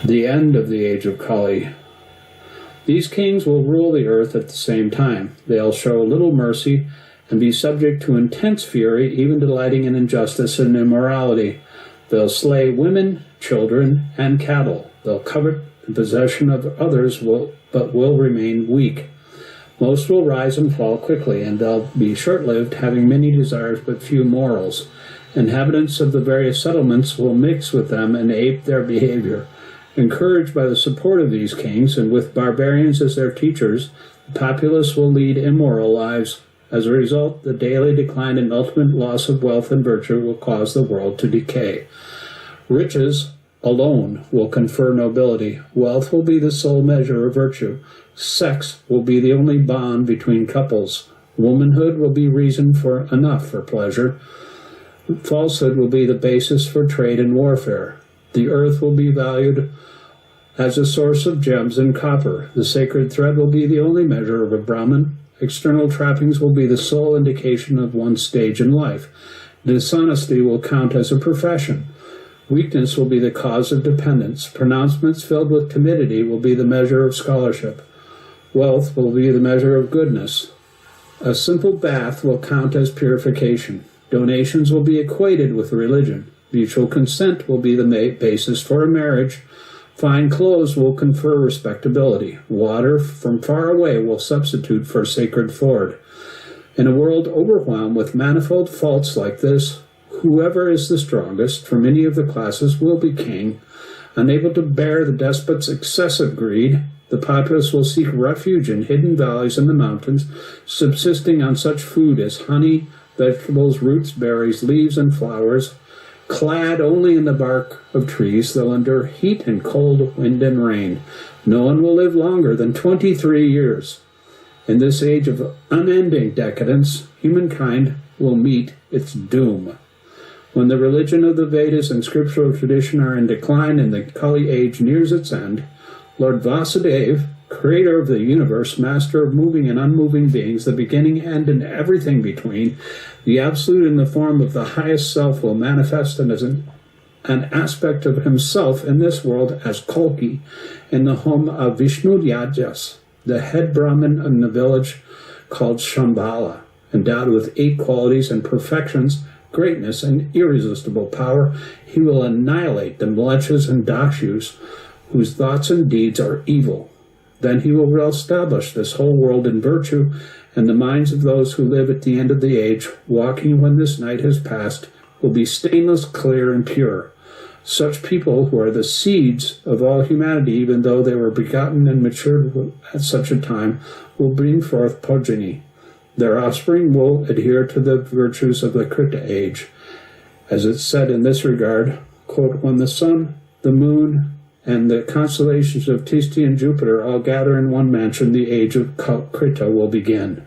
The end of the age of Kali. These kings will rule the earth at the same time. They'll show little mercy and be subject to intense fury, even delighting in injustice and immorality. They'll slay women, children, and cattle. They'll covet the possession of others, but will remain weak. Most will rise and fall quickly, and they'll be short-lived, having many desires but few morals. Inhabitants of the various settlements will mix with them and ape their behavior. Encouraged by the support of these kings, and with barbarians as their teachers, the populace will lead immoral lives. As a result, the daily decline and ultimate loss of wealth and virtue will cause the world to decay. Riches alone will confer nobility. Wealth will be the sole measure of virtue. Sex will be the only bond between couples. Womanhood will be reason enough for pleasure. Falsehood will be the basis for trade and warfare. The earth will be valued as a source of gems and copper. The sacred thread will be the only measure of a Brahmin. External trappings will be the sole indication of one's stage in life. Dishonesty will count as a profession. Weakness will be the cause of dependence. Pronouncements filled with timidity will be the measure of scholarship. Wealth will be the measure of goodness. A simple bath will count as purification. Donations will be equated with religion. Mutual consent will be the basis for a marriage. Fine clothes will confer respectability. Water from far away will substitute for sacred ford. In a world overwhelmed with manifold faults like this, whoever is the strongest from any of the classes will be king. Unable to bear the despot's excessive greed, the populace will seek refuge in hidden valleys in the mountains, subsisting on such food as honey, vegetables, roots, berries, leaves, and flowers. Clad only in the bark of trees, they'll endure heat and cold, wind and rain. No one will live longer than 23 years. In this age of unending decadence, humankind will meet its doom. When the religion of the Vedas and scriptural tradition are in decline and the Kali age nears its end, Lord Vasudeva, creator of the universe, master of moving and unmoving beings, the beginning, end, and everything between, the absolute in the form of the highest self will manifest as an aspect of himself in this world as Kalki in the home of Viṣṇu, the head Brahmin in the village called Shambhala, endowed with 8 qualities and perfections, greatness, and irresistible power. He will annihilate the Mlechas and Dakshus, whose thoughts and deeds are evil. Then he will establish this whole world in virtue, and the minds of those who live at the end of the age, walking when this night has passed, will be stainless, clear, and pure. Such people, who are the seeds of all humanity, even though they were begotten and matured at such a time, will bring forth progeny. Their offspring will adhere to the virtues of the Krita age. As it's said in this regard, quote, when the sun, the moon, and the constellations of Tisti and Jupiter all gather in one mansion, the age of Krita will begin.